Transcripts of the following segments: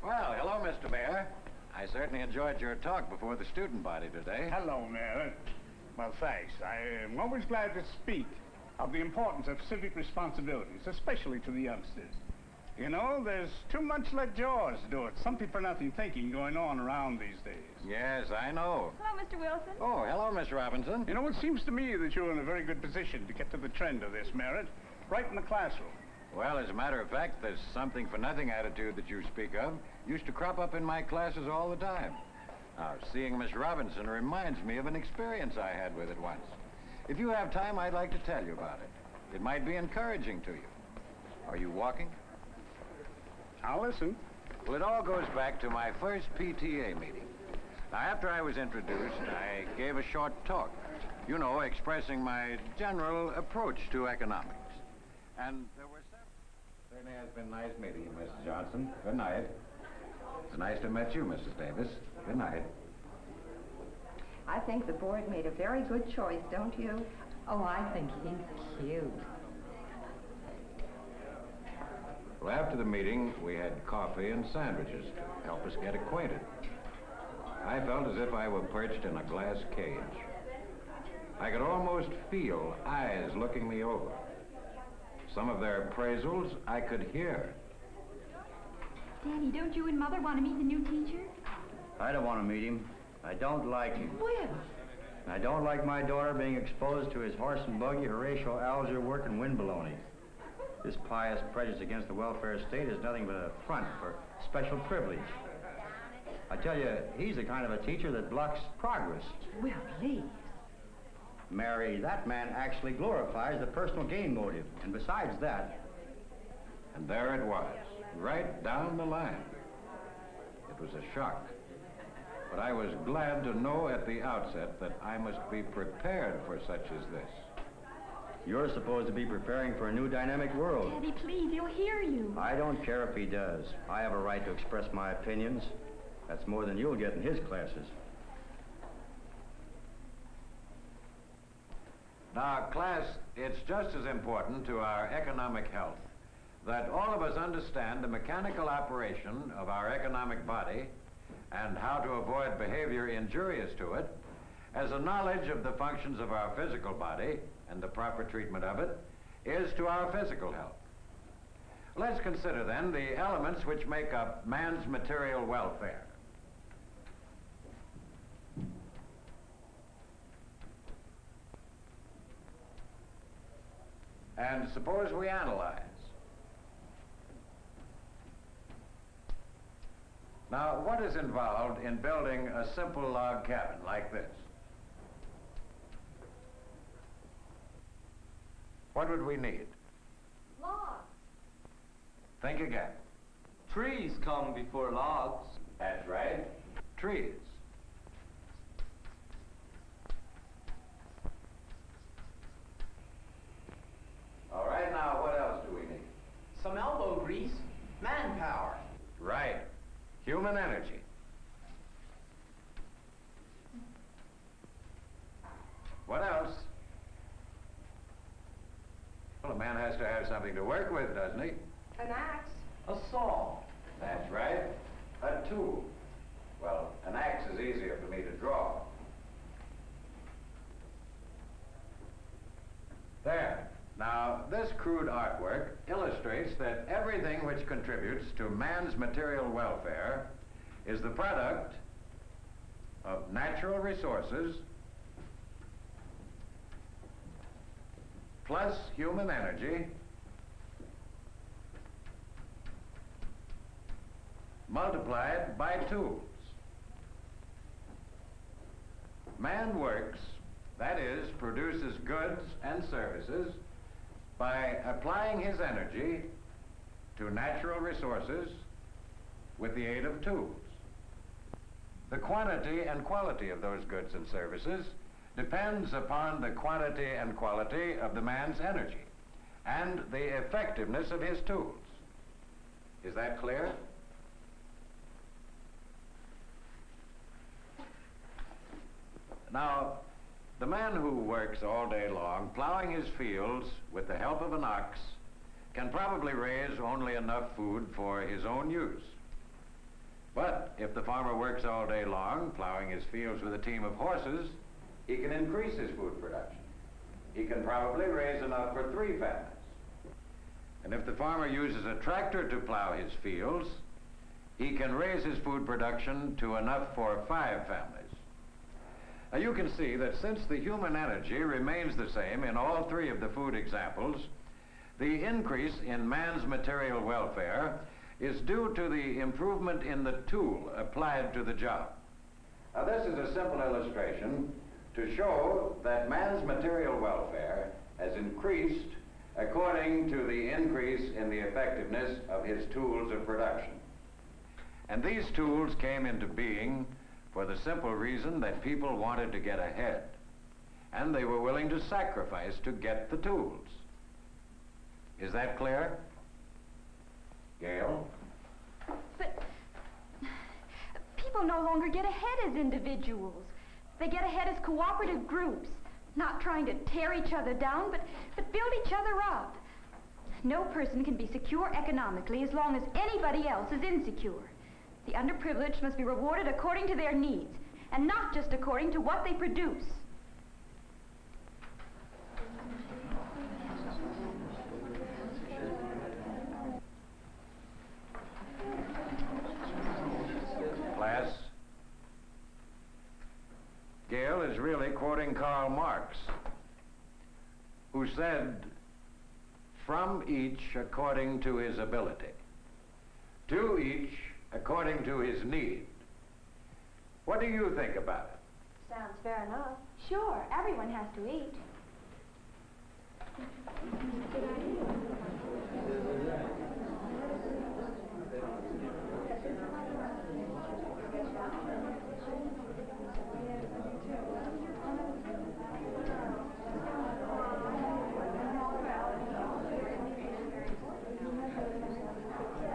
Well, hello, Mr. Mayor. I certainly enjoyed your talk before the student body today. Hello, Mayor. Well, thanks. I am always glad to speak of the importance of civic responsibilities, especially to the youngsters. You know, there's too much let Jaws do it. Something for nothing thinking going on around these days. Yes, I know. Hello, Mr. Wilson. Oh, hello, Miss Robinson. You know, it seems to me that you're in a very good position to get to the trend of this, Merritt, right in the classroom. Well, as a matter of fact, this something-for-nothing attitude that you speak of used to crop up in my classes all the time. Now, seeing Miss Robinson reminds me of an experience I had with it once. If you have time, I'd like to tell you about it. It might be encouraging to you. Are you walking? I'll listen. Well, it all goes back to my first PTA meeting. Now, after I was introduced, I gave a short talk, you know, expressing my general approach to economics. And there were several. Certainly has been nice meeting you, Mrs. Johnson. Good night. It's nice to have met you, Mrs. Davis. Good night. I think the board made a very good choice, don't you? Oh, I think he's cute. Well, after the meeting, we had coffee and sandwiches to help us get acquainted. I felt as if I were perched in a glass cage. I could almost feel eyes looking me over. Some of their appraisals I could hear. Daddy, don't you and Mother want to meet the new teacher? I don't want to meet him. I don't like him. Well, I don't like my daughter being exposed to his horse and buggy, Horatio Alger work, and wind baloney. This pious prejudice against the welfare state is nothing but a front for special privilege. I tell you, he's the kind of a teacher that blocks progress. well, please. Mary, that man actually glorifies the personal gain motive. And besides that... And there it was, right down the line. It was a shock. But I was glad to know at the outset that I must be prepared for such as this. You're supposed to be preparing for a new dynamic world. Daddy, please, he'll hear you. I don't care if he does. I have a right to express my opinions. That's more than you'll get in his classes. Now, class, it's just as important to our economic health that all of us understand the mechanical operation of our economic body and how to avoid behavior injurious to it as a knowledge of the functions of our physical body and the proper treatment of it is to our physical health. Let's consider then the elements which make up man's material welfare. And suppose we analyze. Now, what is involved in building a simple log cabin like this? What would we need? Logs. Think again. Trees come before logs. That's right. Trees. All right, now what else do we need? Some elbow grease. Manpower. Right. Human energy. What else? Well, a man has to have something to work with, doesn't he? An axe. A saw. That's right. A tool. Well, an axe is easier for me to draw. crude artwork illustrates that everything which contributes to man's material welfare is the product of natural resources plus human energy multiplied by tools. Man works, that is, produces goods and services by applying his energy to natural resources with the aid of tools. The quantity and quality of those goods and services depends upon the quantity and quality of the man's energy and the effectiveness of his tools. Is that clear? Now, the man who works all day long plowing his fields with the help of an ox can probably raise only enough food for his own use. But if the farmer works all day long plowing his fields with a team of horses, he can increase his food production. He can probably raise enough for 3 families. And if the farmer uses a tractor to plow his fields, he can raise his food production to enough for 5 families. Now you can see that since the human energy remains the same in all 3 of the food examples, the increase in man's material welfare is due to the improvement in the tool applied to the job. Now this is a simple illustration to show that man's material welfare has increased according to the increase in the effectiveness of his tools of production. And these tools came into being for the simple reason that people wanted to get ahead, and they were willing to sacrifice to get the tools. Is that clear? Gail? But people no longer get ahead as individuals. They get ahead as cooperative groups, not trying to tear each other down, but build each other up. No person can be secure economically as long as anybody else is insecure. The underprivileged must be rewarded according to their needs, and not just according to what they produce. Class, Gail is really quoting Karl Marx, who said, "From each according to his ability, to each according to his need." What do you think about it? Sounds fair enough. Sure, everyone has to eat.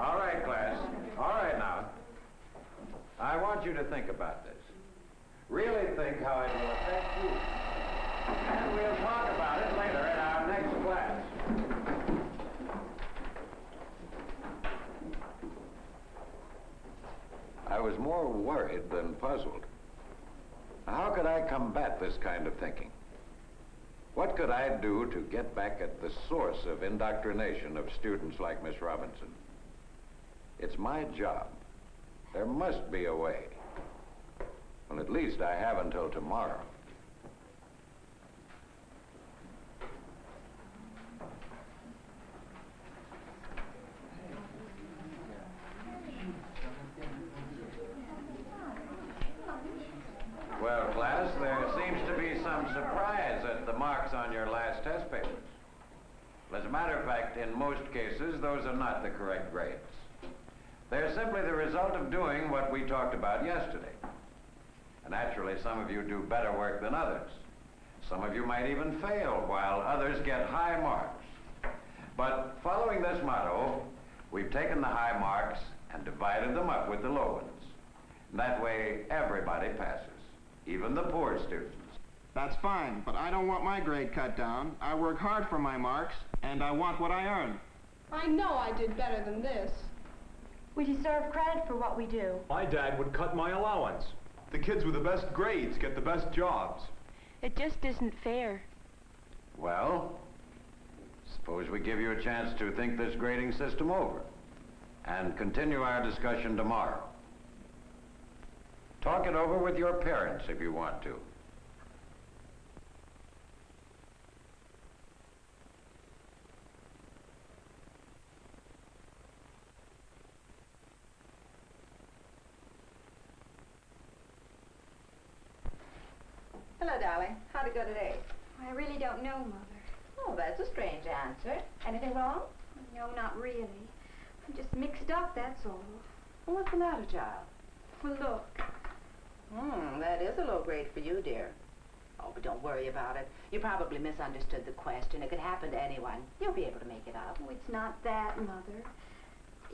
All right, class. All right now. I want you to think about this. Really think how it will affect you. And we'll talk about it later in our next class. I was more worried than puzzled. How could I combat this kind of thinking? What could I do to get back at the source of indoctrination of students like Miss Robinson? It's my job. There must be a way. Well, at least I have until tomorrow. Well, class, there seems to be some surprise at the marks on your last test papers. As a matter of fact, in most cases, those are not the correct grades. They're simply the result of doing what we talked about yesterday. And naturally, some of you do better work than others. Some of you might even fail, while others get high marks. But following this motto, we've taken the high marks and divided them up with the low ones. That way, everybody passes, even the poor students. That's fine, but I don't want my grade cut down. I work hard for my marks, and I want what I earn. I know I did better than this. We deserve credit for what we do. My dad would cut my allowance. The kids with the best grades get the best jobs. It just isn't fair. Well, Suppose we give you a chance to think this grading system over and continue our discussion tomorrow. Talk it over with your parents if you want to. Hello, darling. How'd it go today? I really don't know, Mother. Oh, that's a strange answer. Anything wrong? No, not really. I'm just mixed up, that's all. Well, what's the matter, child? Well, look. That is a low grade for you, dear. Oh, but don't worry about it. You probably misunderstood the question. It could happen to anyone. You'll be able to make it up. Oh, it's not that, Mother.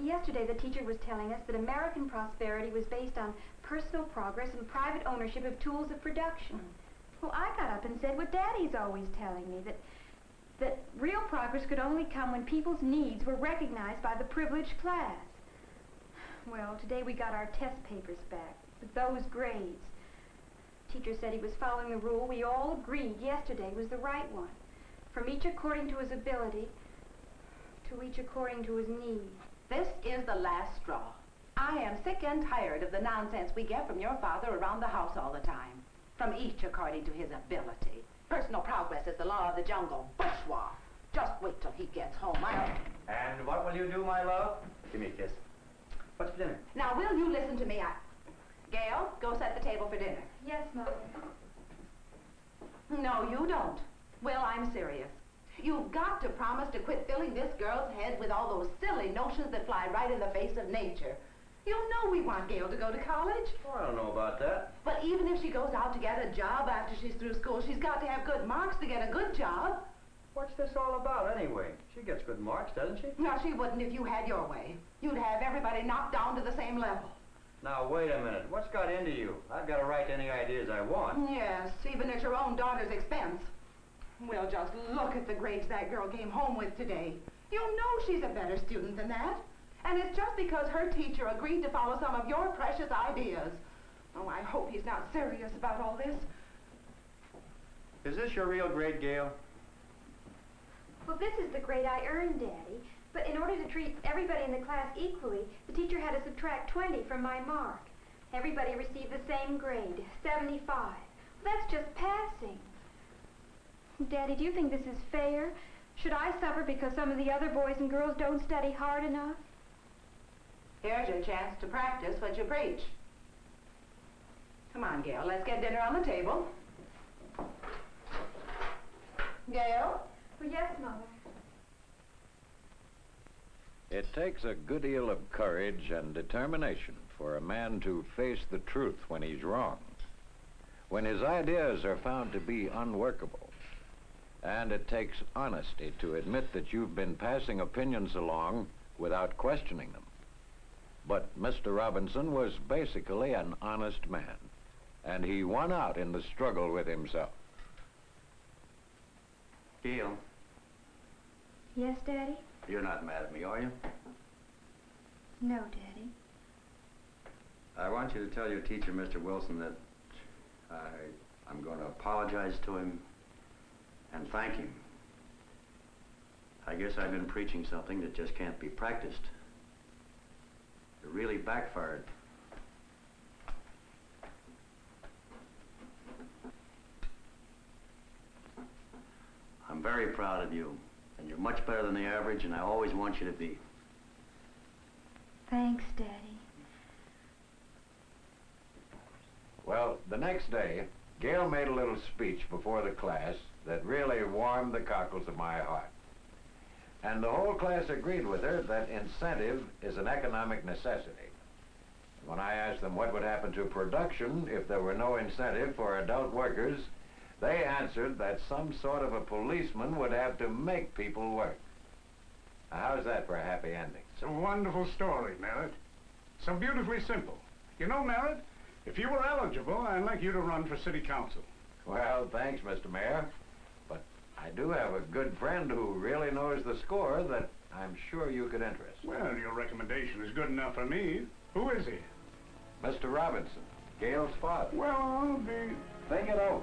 Yesterday, the teacher was telling us that American prosperity was based on personal progress and private ownership of tools of production. Well, I got up and said what Daddy's always telling me, that real progress could only come when people's needs were recognized by the privileged class. Well, today we got our test papers back with those grades. Teacher said he was following the rule we all agreed yesterday was the right one. From each according to his ability, to each according to his need. This is the last straw. I am sick and tired of the nonsense we get from your father around the house all the time. From each according to his ability. Personal progress is the law of the jungle. Bourgeois. Just wait till he gets home. And what will you do, my love? Give me a kiss. What's for dinner? Now, will you listen to me? Gail, go set the table for dinner. Yes, Mother. No, you don't. Will, I'm serious. You've got to promise to quit filling this girl's head with all those silly notions that fly right in the face of nature. You know we want Gail to go to college. Oh, I don't know about that. But even if she goes out to get a job after she's through school, she's got to have good marks to get a good job. What's this all about, anyway? She gets good marks, doesn't she? No, she wouldn't if you had your way. You'd have everybody knocked down to the same level. Now, wait a minute. What's got into you? I've got a right to any ideas I want. Yes, even at your own daughter's expense. Well, just look at the grades that girl came home with today. You know she's a better student than that. And it's just because her teacher agreed to follow some of your precious ideas. Oh, I hope he's not serious about all this. Is this your real grade, Gail? Well, this is the grade I earned, Daddy. But in order to treat everybody in the class equally, the teacher had to subtract 20 from my mark. Everybody received the same grade, 75. Well, that's just passing. Daddy, do you think this is fair? Should I suffer because some of the other boys and girls don't study hard enough? Here's your chance to practice what you preach. Come on, Gail, let's get dinner on the table. Gail? Well, yes, Mother. It takes a good deal of courage and determination for a man to face the truth when he's wrong, when his ideas are found to be unworkable. And it takes honesty to admit that you've been passing opinions along without questioning them. But Mr. Robinson was basically an honest man, and he won out in the struggle with himself. Gail, Yes, Daddy? you're not mad at me, are you? No, Daddy. I want you to tell your teacher, Mr. Wilson, that I'm going to apologize to him and thank him. I guess I've been preaching something that just can't be practiced. It really backfired. I'm very proud of you, and you're much better than the average, and I always want you to be. Thanks, Daddy. Well, the next day, Gail made a little speech before the class that really warmed the cockles of my heart. And the whole class agreed with her that incentive is an economic necessity. When I asked them what would happen to production if there were no incentive for adult workers, they answered that some sort of a policeman would have to make people work. Now, how's that for a happy ending? It's a wonderful story, Merritt. So beautifully simple. You know, Merritt, if you were eligible, I'd like you to run for city council. Well, thanks, Mr. Mayor. But I do have a good friend who really knows the score that I'm sure you could interest. Well, your recommendation is good enough for me. Who is he? Mr. Robinson, Gail's father. Well, I'll be... Think it over.